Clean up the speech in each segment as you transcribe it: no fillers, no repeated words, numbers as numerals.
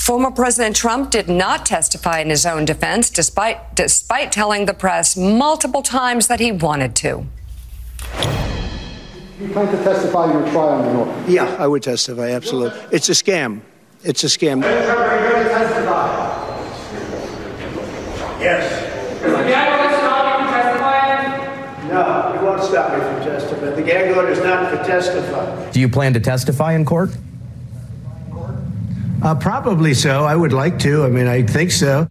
Former President Trump did not testify in his own defense, despite telling the press multiple times that he wanted to. You plan to testify in your trial in New York? Yeah, I would testify, absolutely. It's a scam. It's a scam. Are you going to testify? Yes. Is the gag order stop you from testifying? No, it won't stop me from testifying. The gag order is not for testifying. Do you plan to testify in court? Probably so. I would like to. I mean, I think so.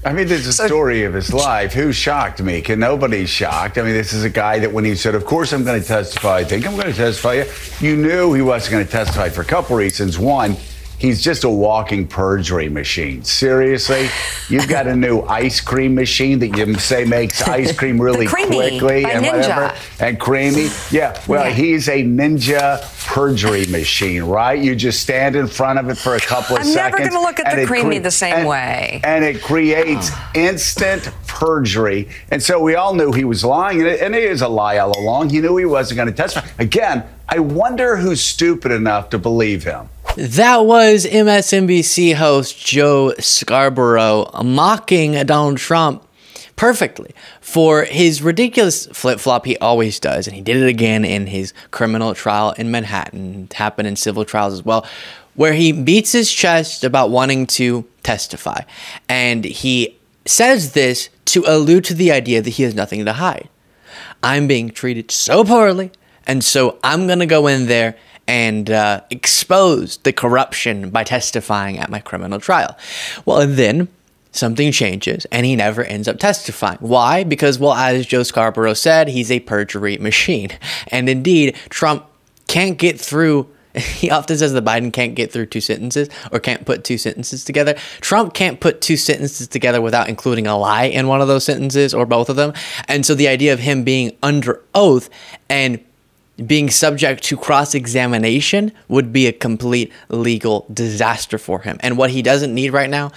I mean, this is a story of his life. Who shocked me? Nobody's shocked. I mean, this is a guy that when he said, of course I'm going to testify, I think I'm going to testify, you knew he wasn't going to testify for a couple reasons. One, he's just a walking perjury machine. Seriously, you've got a new ice cream machine that you say makes ice cream really quickly and whatever, and creamy. Yeah, well, he's a ninja perjury machine, right? You just stand in front of it for a couple of seconds. I'm never going to look at the creamy the same way. And it creates instant perjury. And so we all knew he was lying, and it is a lie all along. He knew he wasn't going to testify. Again, I wonder who's stupid enough to believe him. That was MSNBC host Joe Scarborough mocking Donald Trump perfectly for his ridiculous flip-flop he always does. And he did it again in his criminal trial in Manhattan. It happened in civil trials as well, where he beats his chest about wanting to testify. And he says this to allude to the idea that he has nothing to hide. I'm being treated so poorly, and so I'm going to go in there and expose the corruption by testifying at my criminal trial. Well, and then something changes, and he never ends up testifying. Why? Because, well, as Joe Scarborough said, he's a perjury machine. And indeed, Trump can't get through. He often says that Biden can't get through two sentences or can't put two sentences together. Trump can't put two sentences together without including a lie in one of those sentences or both of them. And so the idea of him being under oath and being subject to cross-examination would be a complete legal disaster for him. And what he doesn't need right now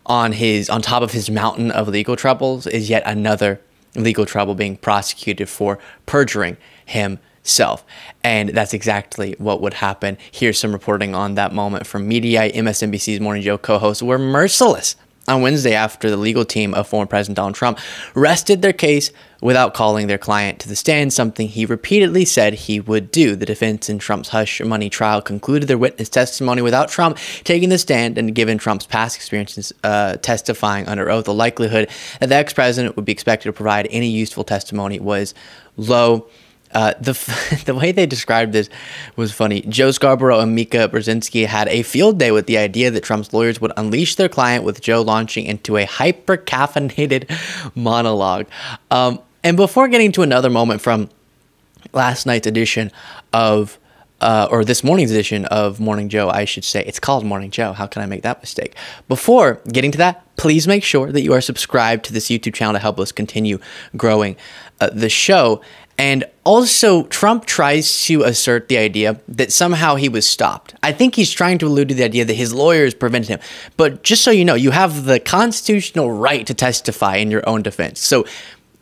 on top of his mountain of legal troubles is yet another legal trouble, being prosecuted for perjuring himself. And that's exactly what would happen. Here's some reporting on that moment from Mediaite. MSNBC's Morning Joe co-hosts were merciless on Wednesday after the legal team of former President Donald Trump rested their case without calling their client to the stand, something he repeatedly said he would do. The defense in Trump's hush money trial concluded their witness testimony without Trump taking the stand, and given Trump's past experiences testifying under oath, the likelihood that the ex-president would be expected to provide any useful testimony was low. The way they described this was funny. Joe Scarborough and Mika Brzezinski had a field day with the idea that Trump's lawyers would unleash their client, with Joe launching into a hyper-caffeinated monologue. And before getting to another moment from last night's edition of, or this morning's edition of Morning Joe, I should say. It's called Morning Joe. How can I make that mistake? Before getting to that, please make sure that you are subscribed to this YouTube channel to help us continue growing the show. And also, Trump tries to assert the idea that somehow he was stopped. I think he's trying to allude to the idea that his lawyers prevented him. But just so you know, you have the constitutional right to testify in your own defense. So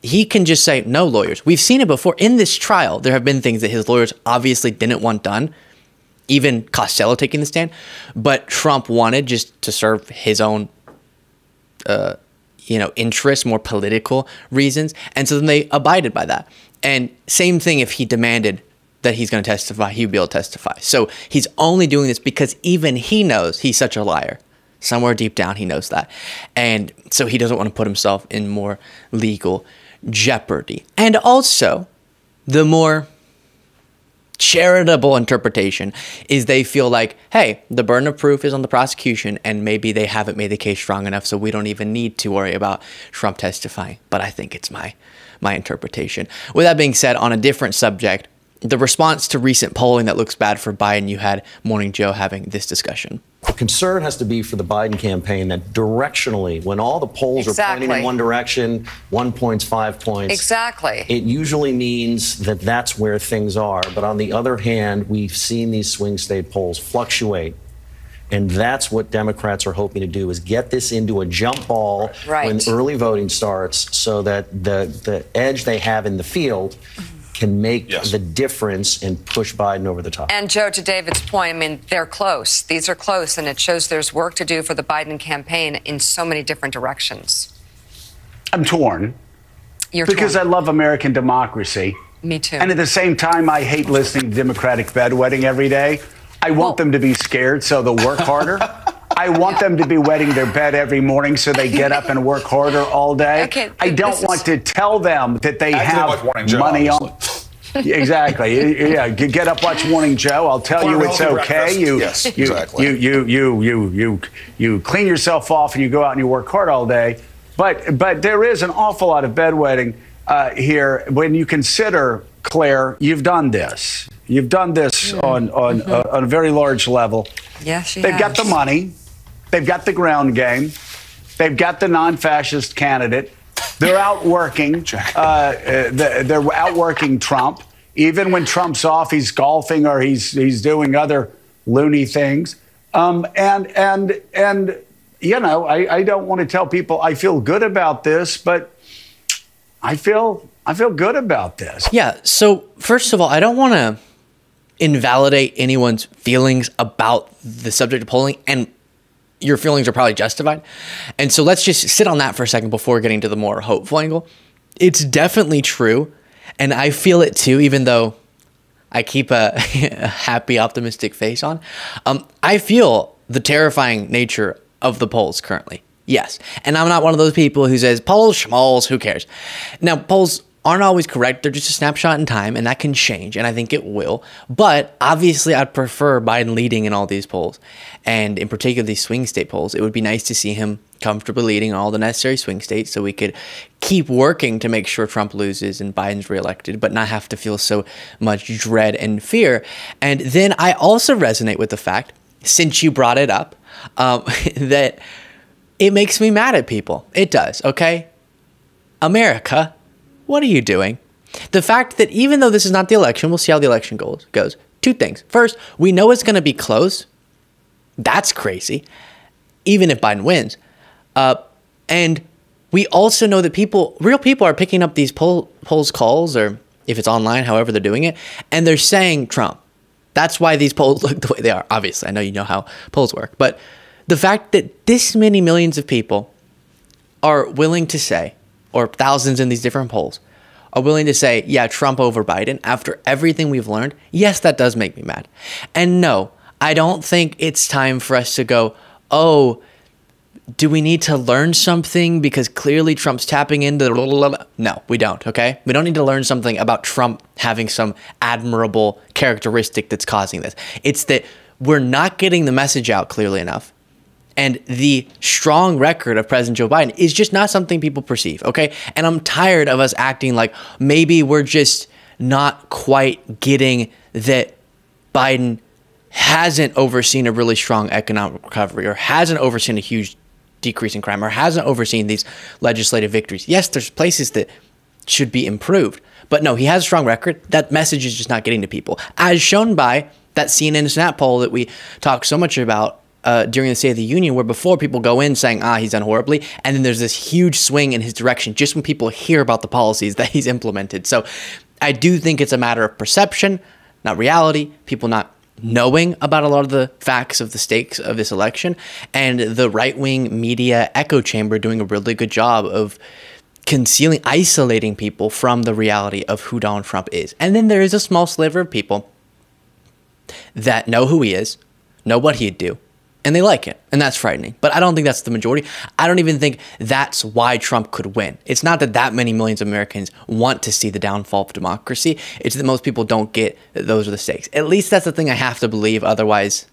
he can just say, no, lawyers. We've seen it before. In this trial, there have been things that his lawyers obviously didn't want done, even Costello taking the stand. But Trump wanted just to serve his own interests, more political reasons. And so then they abided by that. And same thing if he demanded that he's going to testify, he would be able to testify. So he's only doing this because even he knows he's such a liar. Somewhere deep down, he knows that. And so he doesn't want to put himself in more legal jeopardy. And also, the more charitable interpretation is they feel like, hey, the burden of proof is on the prosecution, and maybe they haven't made the case strong enough, so we don't even need to worry about Trump testifying. But I think it's my interpretation. With that being said, on a different subject, the response to recent polling that looks bad for Biden, you had Morning Joe having this discussion. The concern has to be for the Biden campaign that directionally, when all the polls are pointing in one direction, 1 point, 5 points. Exactly. It usually means that that's where things are. But on the other hand, we've seen these swing state polls fluctuate. And that's what Democrats are hoping to do, is get this into a jump ball when early voting starts, so that the edge they have in the field can make the difference and push Biden over the top. And Joe, to David's point, I mean, they're close. These are close, and it shows there's work to do for the Biden campaign in so many different directions. I'm torn. Because I love American democracy. Me too. And at the same time, I hate listening to Democratic bedwetting every day. I want them to be scared so they'll work harder. I want them to be wetting their bed every morning so they get up and work harder all day. Okay, I don't want to tell them that they have money on. Exactly. Yeah. Get up, watch Morning Joe. I'll tell you it's okay. You clean yourself off and you go out and you work hard all day. But there is an awful lot of bedwetting here when you consider, Claire, you've done this. You've done this on a very large level. Yes, They've got the money. They've got the ground game. They've got the non-fascist candidate. They're outworking. They're outworking Trump. Even when Trump's off, he's golfing or he's doing other loony things. And you know, I don't want to tell people I feel good about this, but I feel good about this. Yeah. So first of all, I don't want to invalidate anyone's feelings about the subject of polling, and your feelings are probably justified. And so let's just sit on that for a second before getting to the more hopeful angle. It's definitely true, and I feel it too, even though I keep a happy, optimistic face on. I feel the terrifying nature of the polls currently. Yes. And I'm not one of those people who says, polls, schmalls, who cares? Now, polls aren't always correct. They're just a snapshot in time, and that can change, and I think it will. But obviously, I'd prefer Biden leading in all these polls, and in particular, these swing state polls. It would be nice to see him comfortably leading all the necessary swing states so we could keep working to make sure Trump loses and Biden's reelected, but not have to feel so much dread and fear. And then I also resonate with the fact, since you brought it up, that it makes me mad at people. It does, okay? America, what are you doing? The fact that even though this is not the election, we'll see how the election goes. Two things. First, we know it's going to be close. That's crazy, even if Biden wins. And we also know that real people are picking up these polls calls, or if it's online, however they're doing it, and they're saying Trump. That's why these polls look the way they are. Obviously, I know you know how polls work. But the fact that this many millions of people are willing to say, or thousands in these different polls, are willing to say, yeah, Trump over Biden, after everything we've learned, yes, that does make me mad. And no, I don't think it's time for us to go, oh, do we need to learn something because clearly Trump's tapping into the... No, we don't, okay? We don't need to learn something about Trump having some admirable characteristic that's causing this. It's that we're not getting the message out clearly enough. And the strong record of President Joe Biden is just not something people perceive, okay? And I'm tired of us acting like maybe we're just not quite getting that Biden hasn't overseen a really strong economic recovery, or hasn't overseen a huge decrease in crime, or hasn't overseen these legislative victories. Yes, there's places that should be improved, but no, he has a strong record. That message is just not getting to people, as shown by that CNN Snap poll that we talked so much about during the State of the Union, where before people go in saying, he's done horribly, and then there's this huge swing in his direction just when people hear about the policies that he's implemented. So I do think it's a matter of perception, not reality, people not knowing about a lot of the facts of the stakes of this election, and the right-wing media echo chamber doing a really good job of isolating people from the reality of who Donald Trump is. And then there is a small sliver of people that know who he is, know what he'd do, and they like it. And that's frightening. But I don't think that's the majority. I don't even think that's why Trump could win. It's not that many millions of Americans want to see the downfall of democracy. It's that most people don't get that those are the stakes. At least that's the thing I have to believe. Otherwise,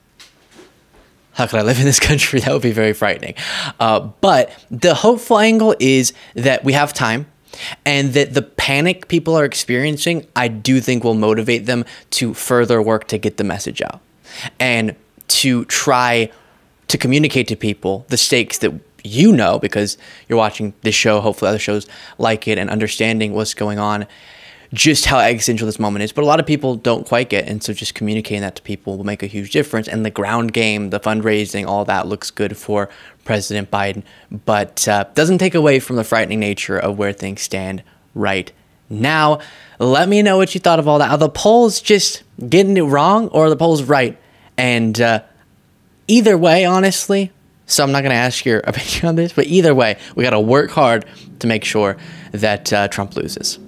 how could I live in this country? That would be very frightening. But the hopeful angle is that we have time, and that the panic people are experiencing, I do think will motivate them to further work to get the message out, and to try to communicate to people the stakes that you know, because you're watching this show, hopefully other shows like it, and understanding what's going on, just how existential this moment is. But a lot of people don't quite get, and so just communicating that to people will make a huge difference. And the ground game, the fundraising, all that looks good for President Biden, but doesn't take away from the frightening nature of where things stand right Now, let me know what you thought of all that. Are the polls just getting it wrong, or are the polls right? And either way, honestly, so I'm not going to ask your opinion on this, but either way, we got to work hard to make sure that Trump loses.